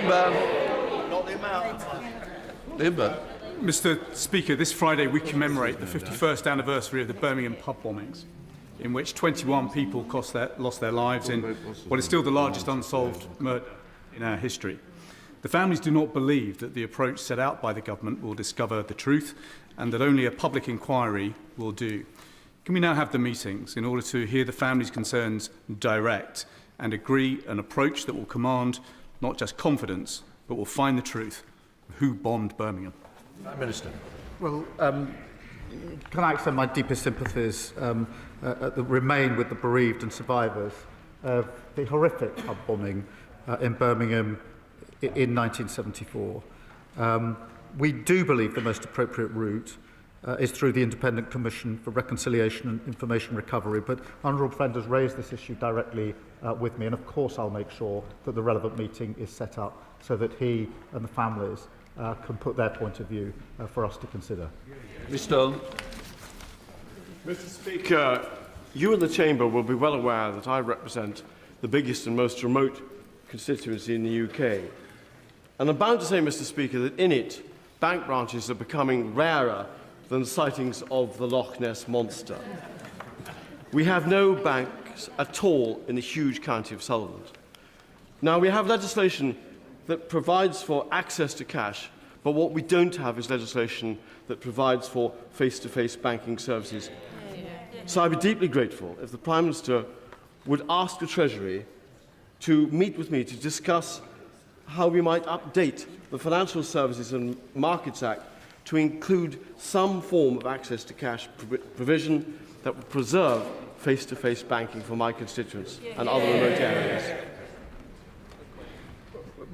Not the amount. Mr. Speaker, this Friday we commemorate the 51st anniversary of the Birmingham pub bombings, in which 21 people lost their lives in what is still the largest unsolved murder in our history. The families do not believe that the approach set out by the government will discover the truth and that only a public inquiry will do. Can we now have the meetings in order to hear the families' concerns direct and agree an approach that will command not just confidence but will find the truth of who bombed Birmingham? Prime Minister. Well, can I extend my deepest sympathies that remain with the bereaved and survivors of the horrific pub bombing in Birmingham in 1974. We do believe the most appropriate route is through the Independent Commission for Reconciliation and Information Recovery, but Honourable Friend has raised this issue directly with me, and of course I'll make sure that the relevant meeting is set up so that he and the families can put their point of view for us to consider. Mr. Speaker, you in the Chamber will be well aware that I represent the biggest and most remote constituency in the UK. And I'm bound to say, Mr. Speaker, that in it, bank branches are becoming rarer than sightings of the Loch Ness Monster. We have no banks at all in the huge county of Sutherland. Now, we have legislation that provides for access to cash, but what we don't have is legislation that provides for face-to-face banking services. So I'd be deeply grateful if the Prime Minister would ask the Treasury to meet with me to discuss how we might update the Financial Services and Markets Act to include some form of access to cash provision that would preserve face-to-face banking for my constituents and other remote areas.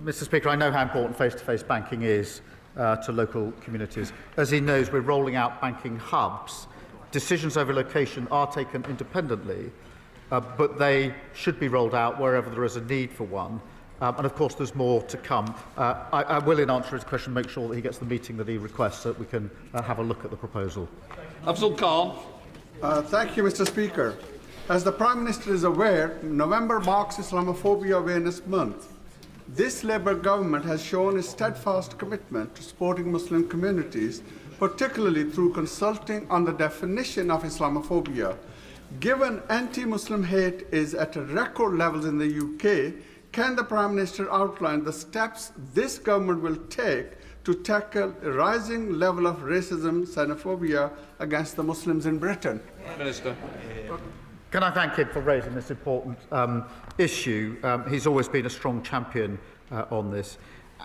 Mr. Speaker, I know how important face-to-face banking is to local communities. As he knows, we're rolling out banking hubs. Decisions over location are taken independently, but they should be rolled out wherever there is a need for one. And of course, there's more to come. I will, in answer to his question, make sure that he gets the meeting that he requests so that we can have a look at the proposal. Afzal Khan. Thank you, Mr. Speaker. As the Prime Minister is aware, November marks Islamophobia Awareness Month. This Labour government has shown a steadfast commitment to supporting Muslim communities, particularly through consulting on the definition of Islamophobia. Given anti-Muslim hate is at record levels in the UK, can the Prime Minister outline the steps this government will take to tackle a rising level of racism, xenophobia against the Muslims in Britain? Prime Minister. Can I thank him for raising this important issue? He's always been a strong champion on this.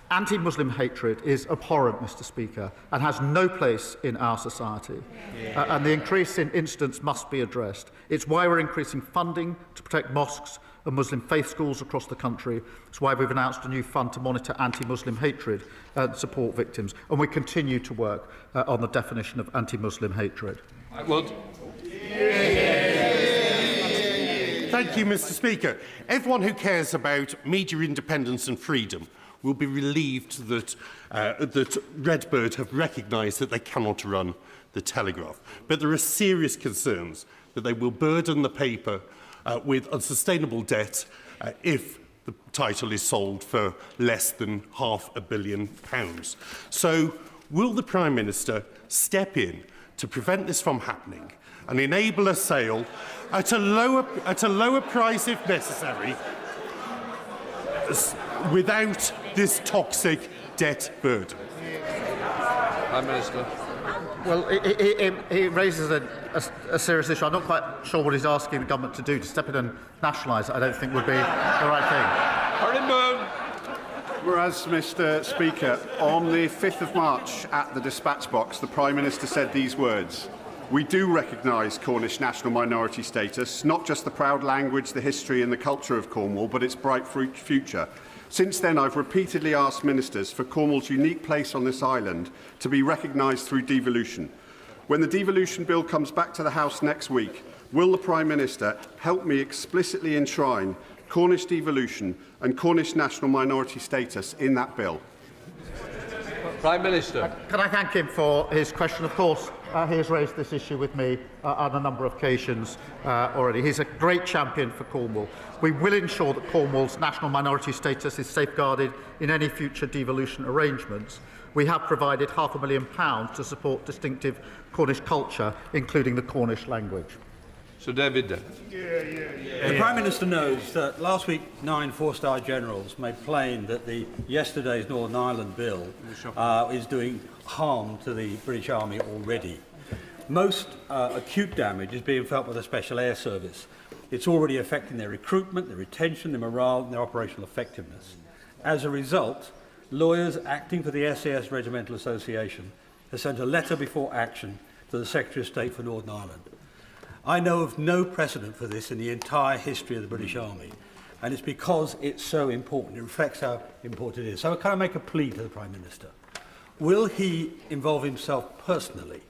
Anti-Muslim hatred is abhorrent, Mr. Speaker, and has no place in our society. And the increase in incidents must be addressed. It's why we're increasing funding to protect mosques and Muslim faith schools across the country. It's why we've announced a new fund to monitor anti-Muslim hatred and support victims. And we continue to work on the definition of anti-Muslim hatred. Thank you, Mr. Speaker. Everyone who cares about media independence and freedom will be relieved that Redbird have recognised that they cannot run the Telegraph. But there are serious concerns that they will burden the paper with unsustainable debt if the title is sold for less than £500 million. So, will the Prime Minister step in to prevent this from happening and enable a sale at a lower price if necessary, without this toxic debt burden? Prime Minister. Well, he raises a serious issue. I'm not quite sure what he's asking the government to do. To step in and nationalise it, I don't think would be the right thing. Whereas, Mr. Speaker, on the 5th of March at the dispatch box, the Prime Minister said these words: "We do recognise Cornish national minority status, not just the proud language, the history and the culture of Cornwall, but its bright future. Since then, I've repeatedly asked ministers for Cornwall's unique place on this island to be recognised through devolution. When the devolution bill comes back to the House next week, will the Prime Minister help me explicitly enshrine Cornish devolution and Cornish national minority status in that bill?" Prime Minister. Can I thank him for his question? Of course, he has raised this issue with me on a number of occasions already. He's a great champion for Cornwall. We will ensure that Cornwall's national minority status is safeguarded in any future devolution arrangements. We have provided £500,000 to support distinctive Cornish culture, including the Cornish language. Sir David. The Prime Minister knows that last week 9 four-star generals made plain that yesterday's Northern Ireland bill is doing harm to the British Army already. Most acute damage is being felt by the Special Air Service. It's already affecting their recruitment, their retention, their morale and their operational effectiveness. As a result, lawyers acting for the SAS Regimental Association have sent a letter before action to the Secretary of State for Northern Ireland. I know of no precedent for this in the entire history of the British Army, and it's because it's so important. It reflects how important it is. So can I make a plea to the Prime Minister? Will he involve himself personally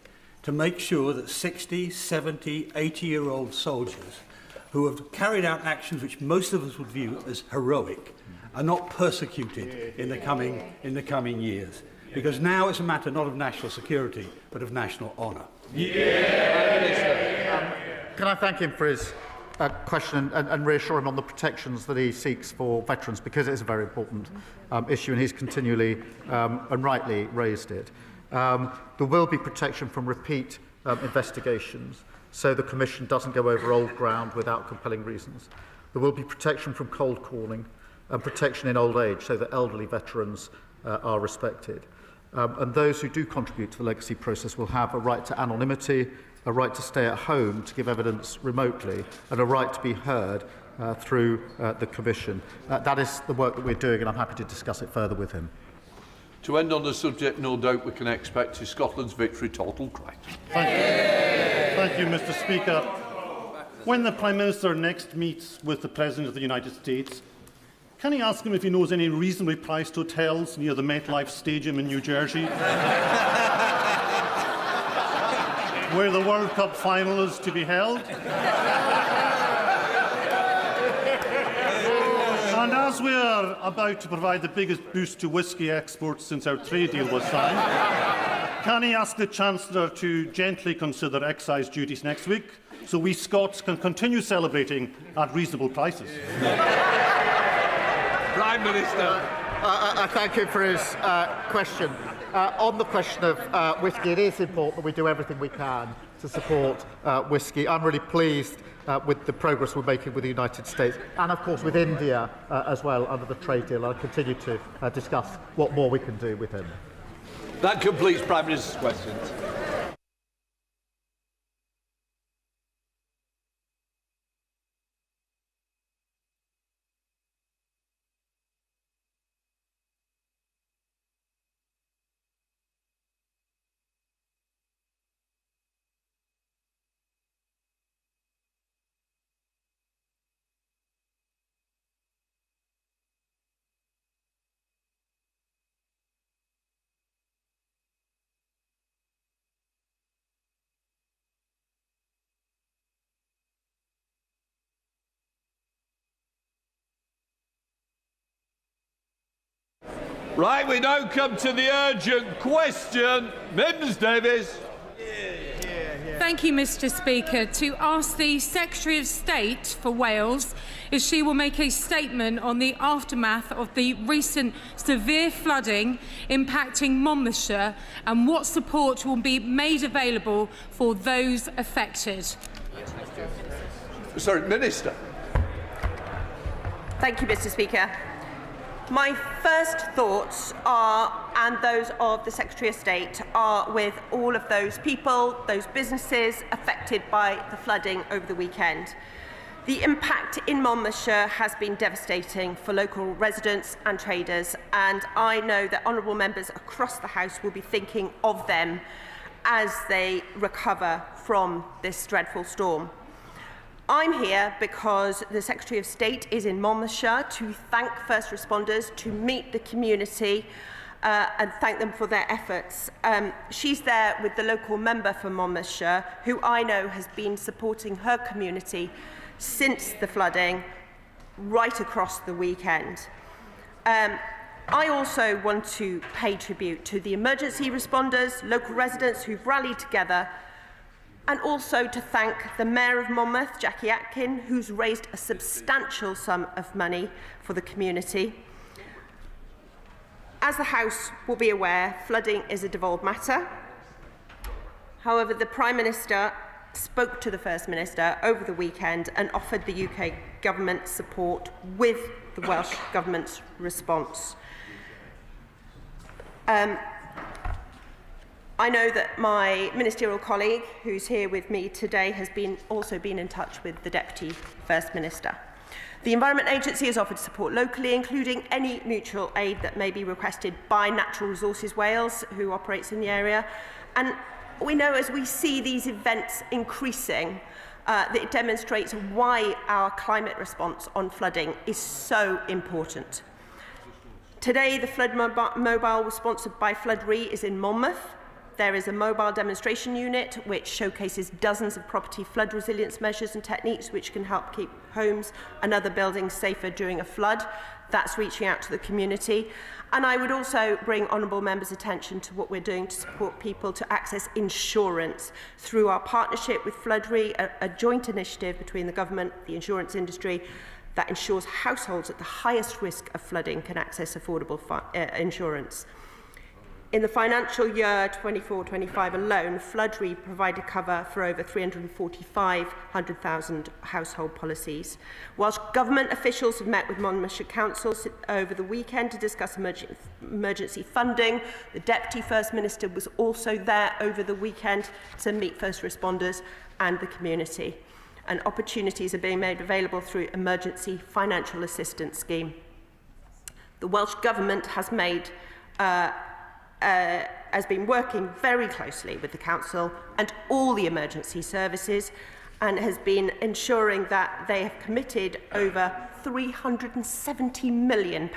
to make sure that 60, 70, 80-year-old soldiers who have carried out actions which most of us would view as heroic are not persecuted in the coming years? Because now it's a matter not of national security, but of national honour. Can I thank him for his question and reassure him on the protections that he seeks for veterans, because it is a very important issue and he's continually and rightly raised it. There will be protection from repeat investigations, so the Commission doesn't go over old ground without compelling reasons. There will be protection from cold calling and protection in old age, so that elderly veterans are respected. And those who do contribute to the legacy process will have a right to anonymity, a right to stay at home to give evidence remotely, and a right to be heard through the Commission. That is the work that we're doing, and I'm happy to discuss it further with him. To end on the subject, no doubt we can expect is Scotland's victory total correct. Thank you, Mr. Speaker. When the Prime Minister next meets with the President of the United States, Can he ask him if he knows any reasonably priced hotels near the MetLife Stadium in New Jersey, where the World Cup final is to be held? And as we are about to provide the biggest boost to whisky exports since our trade deal was signed, can he ask the Chancellor to gently consider excise duties next week so we Scots can continue celebrating at reasonable prices? Prime Minister. I thank him for his question. On the question of whisky, it is important that we do everything we can to support whisky. I'm really pleased with the progress we're making with the United States and, of course, with India as well under the trade deal. I'll continue to discuss what more we can do with him. That completes Prime Minister's questions. Right, we now come to the urgent question. Mims Davies. Thank you, Mr. Speaker. To ask the Secretary of State for Wales if she will make a statement on the aftermath of the recent severe flooding impacting Monmouthshire and what support will be made available for those affected. Sorry, Minister. Thank you, Mr. Speaker. My first thoughts are, and those of the Secretary of State, are with all of those people, those businesses affected by the flooding over the weekend. The impact in Monmouthshire has been devastating for local residents and traders, and I know that honourable members across the House will be thinking of them as they recover from this dreadful storm. I'm here because the Secretary of State is in Monmouthshire to thank first responders, to meet the community and thank them for their efforts. She's there with the local member for Monmouthshire, who I know has been supporting her community since the flooding right across the weekend. I also want to pay tribute to the emergency responders, local residents who've rallied together, and also to thank the Mayor of Monmouth, Jackie Atkin, who's raised a substantial sum of money for the community. As the House will be aware, flooding is a devolved matter. However, the Prime Minister spoke to the First Minister over the weekend and offered the UK Government support with the Welsh Government's response. I know that my ministerial colleague, who's here with me today, has also been in touch with the Deputy First Minister. The Environment Agency has offered support locally, including any mutual aid that may be requested by Natural Resources Wales, who operates in the area. And we know as we see these events increasing, that it demonstrates why our climate response on flooding is so important. Today, the Flood Mobile, sponsored by Flood Re, is in Monmouth. There is a mobile demonstration unit which showcases dozens of property flood resilience measures and techniques which can help keep homes and other buildings safer during a flood. That's reaching out to the community. And I would also bring honourable members' attention to what we're doing to support people to access insurance through our partnership with Flood Re, a joint initiative between the government, the insurance industry, that ensures households at the highest risk of flooding can access affordable insurance. In the financial year 24-25 alone, Flood Re provided cover for over 345,000 household policies. Whilst government officials have met with Monmouthshire Council over the weekend to discuss emergency funding, the Deputy First Minister was also there over the weekend to meet first responders and the community. And opportunities are being made available through Emergency Financial Assistance Scheme. The Welsh Government has been working very closely with the Council and all the emergency services, and has been ensuring that they have committed over £370 million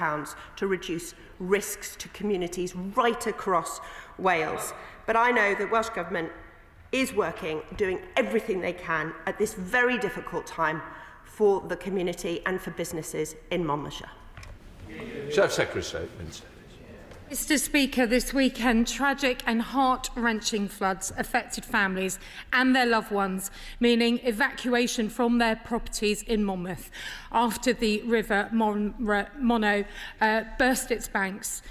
to reduce risks to communities right across Wales. But I know the Welsh Government is working, doing everything they can at this very difficult time for the community and for businesses in Monmouthshire. Secretary statement. Mr. Speaker, this weekend, tragic and heart-wrenching floods affected families and their loved ones, meaning evacuation from their properties in Monmouth after the River Monnow burst its banks.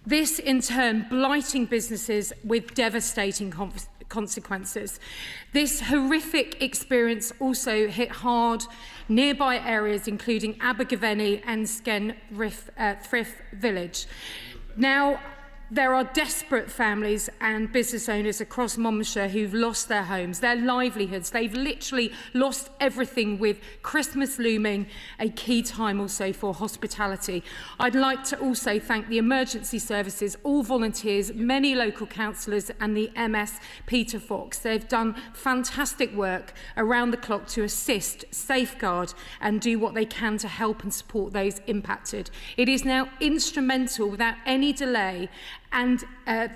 This, in turn, blighting businesses with devastating consequences. This horrific experience also hit hard nearby areas, including Abergavenny and Thrift Village. Now, there are desperate families and business owners across Monmouthshire who've lost their homes, their livelihoods. They've literally lost everything, with Christmas looming, a key time also for hospitality. I'd like to also thank the emergency services, all volunteers, many local councillors and the MS Peter Fox. They've done fantastic work around the clock to assist, safeguard and do what they can to help and support those impacted. It is now instrumental, without any delay, and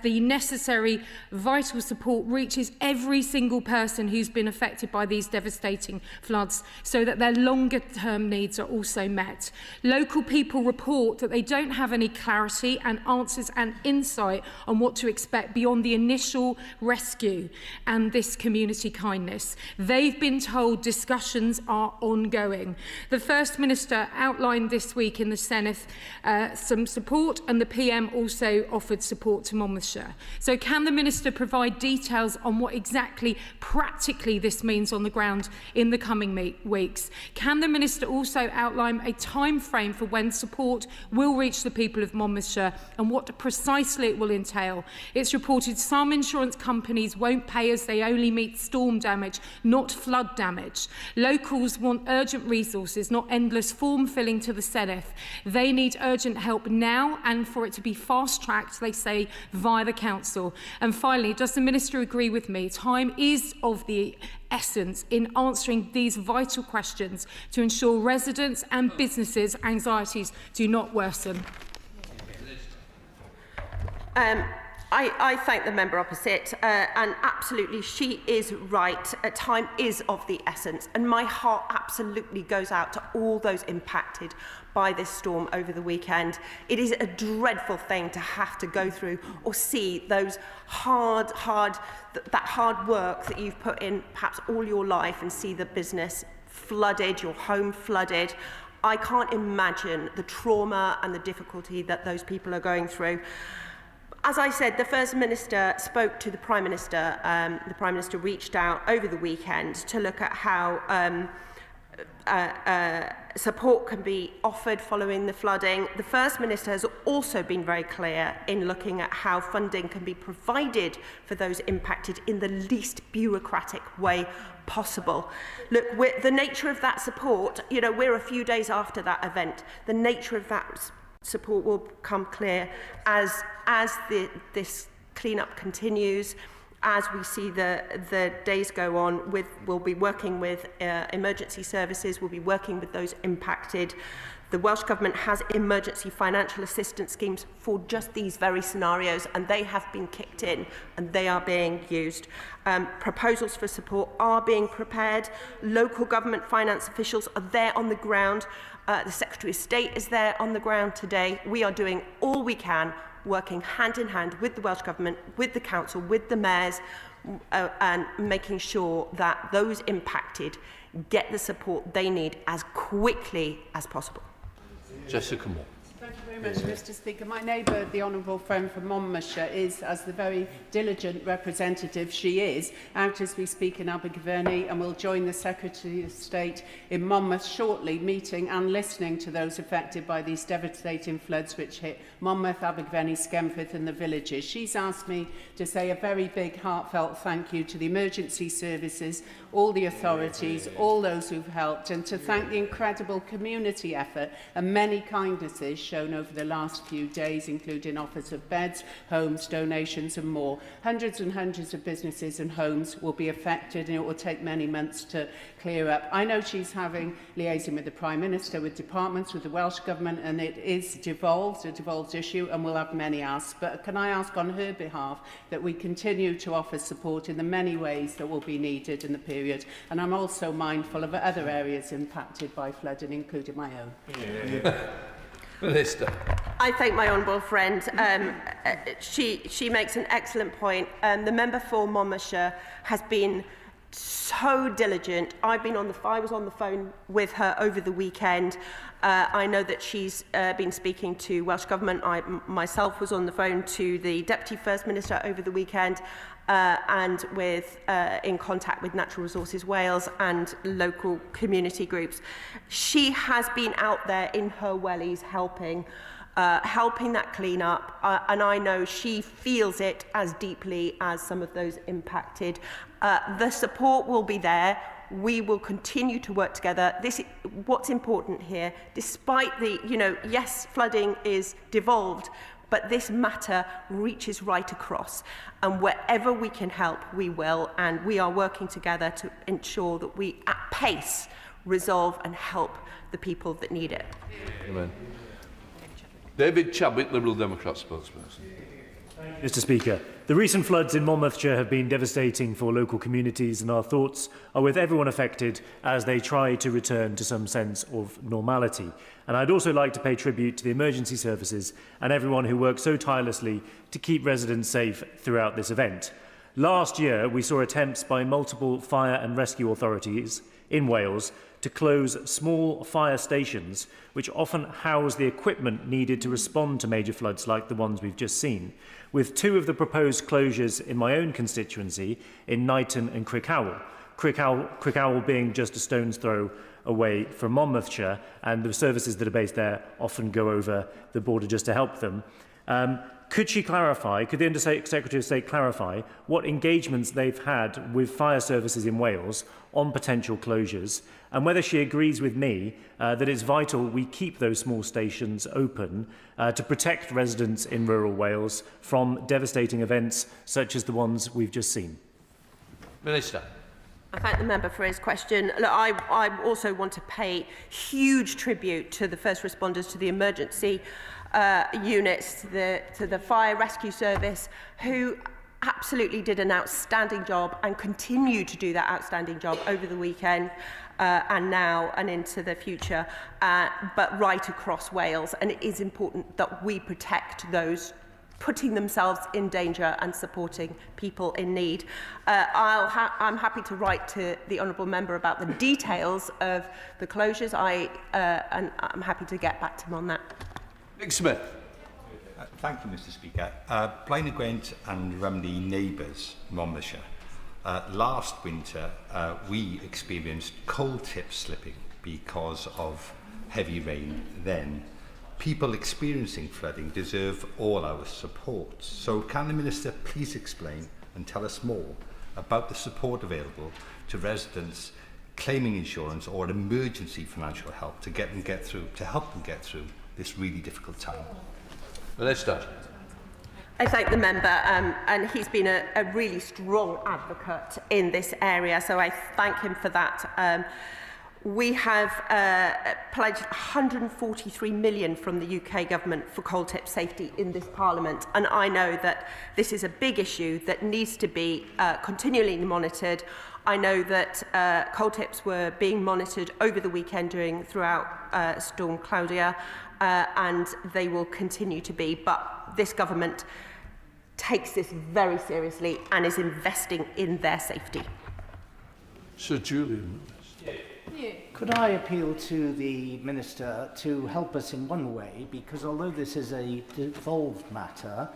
the necessary vital support reaches every single person who's been affected by these devastating floods, so that their longer term needs are also met. Local people report that they don't have any clarity and answers and insight on what to expect beyond the initial rescue and this community kindness. They've been told discussions are ongoing. The First Minister outlined this week in the Senedd some support, and the PM also offered support to Monmouthshire. So can the Minister provide details on what exactly practically this means on the ground in the coming weeks? Can the Minister also outline a time frame for when support will reach the people of Monmouthshire and what precisely it will entail? It's reported some insurance companies won't pay as they only meet storm damage, not flood damage. Locals want urgent resources, not endless form filling to the Senedd. They need urgent help now, and for it to be fast-tracked, they say, via the council. And finally, does the Minister agree with me? Time is of the essence in answering these vital questions to ensure residents' and businesses' anxieties do not worsen. I thank the member opposite, and absolutely she is right. Time is of the essence, and my heart absolutely goes out to all those impacted by this storm over the weekend. It is a dreadful thing to have to go through or see those hard work that you've put in perhaps all your life, and see the business flooded, your home flooded. I can't imagine the trauma and the difficulty that those people are going through. As I said, the First Minister spoke to the Prime Minister. The Prime Minister reached out over the weekend to look at how support can be offered following the flooding. The First Minister has also been very clear in looking at how funding can be provided for those impacted in the least bureaucratic way possible. Look, the nature of that support, we're a few days after that event. The nature of that support will become clear as this clean-up continues, as we see the days go on. We'll be working with emergency services, we'll be working with those impacted. The Welsh Government has emergency financial assistance schemes for just these very scenarios, and they have been kicked in and they are being used. Proposals for support are being prepared. Local government finance officials are there on the ground. The Secretary of State is there on the ground today. We are doing all we can, working hand in hand with the Welsh Government, with the Council, with the mayors, and making sure that those impacted get the support they need as quickly as possible. Jessica Moore. Thank you very much, Mr. Speaker. My neighbour, the Honourable Friend from Monmouthshire, is, as the very diligent representative she is, out as we speak in Abergavenny, and will join the Secretary of State in Monmouth shortly, meeting and listening to those affected by these devastating floods which hit Monmouth, Abergavenny, Skemford and the villages. She's asked me to say a very big heartfelt thank you to the emergency services, all the authorities, all those who've helped, and to thank the incredible community effort and many kindnesses shown over the last few days, including offers of beds, homes, donations and more. Hundreds and hundreds of businesses and homes will be affected, and it will take many months to clear up. I know she's liaising with the Prime Minister, with departments, with the Welsh Government, and it is a devolved issue, and we'll have many asks. But can I ask on her behalf that we continue to offer support in the many ways that will be needed in the period? And I'm also mindful of other areas impacted by flooding, including my own. Minister. I thank my honourable friend. She makes an excellent point. The member for Monmouthshire has been so diligent. I was on the phone with her over the weekend. I know that she's been speaking to Welsh Government. I myself was on the phone to the Deputy First Minister over the weekend, and in contact with Natural Resources Wales and local community groups. She has been out there in her wellies helping that clean-up, and I know she feels it as deeply as some of those impacted. The support will be there. We will continue to work together. What's important here, despite yes, flooding is devolved, but this matter reaches right across. And wherever we can help, we will. And we are working together to ensure that we, at pace, resolve and help the people that need it. Amen. David Chadwick, Liberal Democrat spokesperson. Mr. Speaker, the recent floods in Monmouthshire have been devastating for local communities, and our thoughts are with everyone affected as they try to return to some sense of normality. And I'd also like to pay tribute to the emergency services and everyone who worked so tirelessly to keep residents safe throughout this event. Last year, we saw attempts by multiple fire and rescue authorities in Wales to close small fire stations, which often house the equipment needed to respond to major floods like the ones we've just seen, with two of the proposed closures in my own constituency, in Knighton and Crickhowell. Crickhowell being just a stone's throw away from Monmouthshire, and the services that are based there often go over the border just to help them. Could the Under-Secretary of State clarify what engagements they've had with fire services in Wales on potential closures, and whether she agrees with me that it's vital we keep those small stations open to protect residents in rural Wales from devastating events such as the ones we've just seen? Minister. I thank the member for his question. Look, I also want to pay huge tribute to the first responders, to the emergency units, to the fire rescue service, who absolutely did an outstanding job and continue to do that outstanding job over the weekend and now and into the future, but right across Wales. And it is important that we protect those putting themselves in danger and supporting people in need. I'm happy to write to the honourable member about the details of the closures, and I'm happy to get back to him on that. Nick Smith. Thank you, Mr. Speaker. Blaenau Gwent and Rumney neighbours, Monmouthshire. Last winter, we experienced coal tip slipping because of heavy rain then. People experiencing flooding deserve all our support. So can the Minister please explain and tell us more about the support available to residents claiming insurance or emergency financial help to help them get through this really difficult time? Minister. I thank the member, and he's been a really strong advocate in this area, so I thank him for that. We have pledged 143 million from the UK government for coal tip safety in this Parliament, and I know that this is a big issue that needs to be continually monitored. I know that coal tips were being monitored over the weekend throughout Storm Claudia, and they will continue to be, but this government takes this very seriously and is investing in their safety. Sir Julian. Could I appeal to the Minister to help us in one way, because although this is a devolved matter,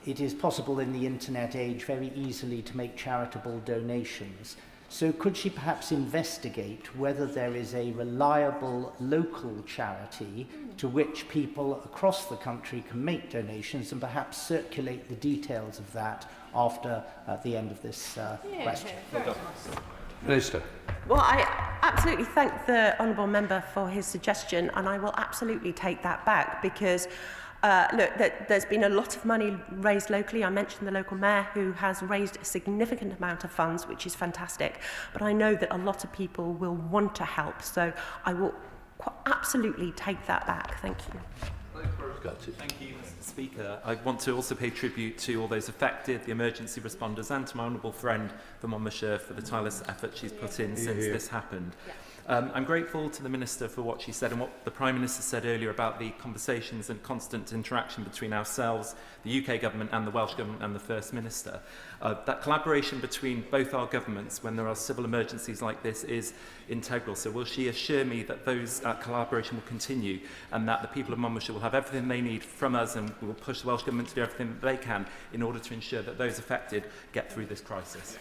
it is possible in the internet age very easily to make charitable donations. So could she perhaps investigate whether there is a reliable local charity to which people across the country can make donations, and perhaps circulate the details of that after the end of this question? Minister. Well, absolutely thank the honourable member for his suggestion, and I will absolutely take that back because look, there's been a lot of money raised locally. I mentioned the local mayor who has raised a significant amount of funds, which is fantastic. But I know that a lot of people will want to help, so I will absolutely take that back. Thank you. Thank you, Mr. Speaker. I want to also pay tribute to all those affected, the emergency responders, and to my honourable friend from Monmouthshire for the tireless effort she's put in since this happened. I'm grateful to the Minister for what she said and what the Prime Minister said earlier about the conversations and constant interaction between ourselves, the UK Government and the Welsh Government and the First Minister. That collaboration between both our governments when there are civil emergencies like this is integral. So will she assure me that those collaboration will continue and that the people of Monmouthshire will have everything they need from us, and we will push the Welsh Government to do everything that they can in order to ensure that those affected get through this crisis?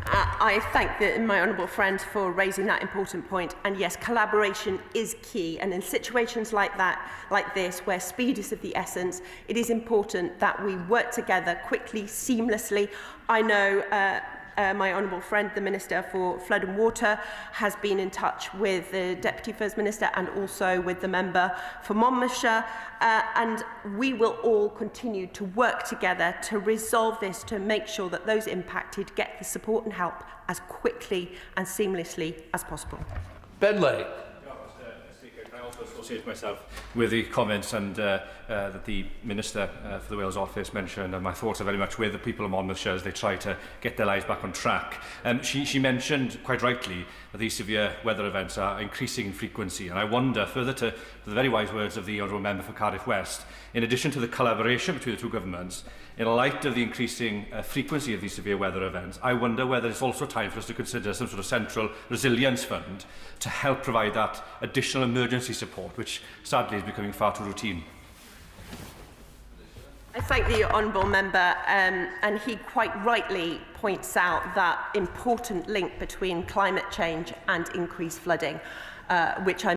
I thank my honourable friend for raising that important point. And yes, collaboration is key. And in situations like this, where speed is of the essence, it is important that we work together quickly, seamlessly. I know my honourable friend, the Minister for Flood and Water, has been in touch with the Deputy First Minister and also with the member for Monmouthshire, and we will all continue to work together to resolve this, to make sure that those impacted get the support and help as quickly and seamlessly as possible. Ben Lake. I also associate myself with the comments and that the Minister for the Wales Office mentioned, and my thoughts are very much with the people of Monmouthshire as they try to get their lives back on track. She mentioned, quite rightly, that these severe weather events are increasing in frequency, and I wonder, further to the very wise words of the Honourable Member for Cardiff West, in addition to the collaboration between the two governments, in light of the increasing frequency of these severe weather events, I wonder whether it's also time for us to consider some sort of central resilience fund to help provide that additional emergency support, which sadly is becoming far too routine. I thank the honourable member, and he quite rightly points out that important link between climate change and increased flooding, which I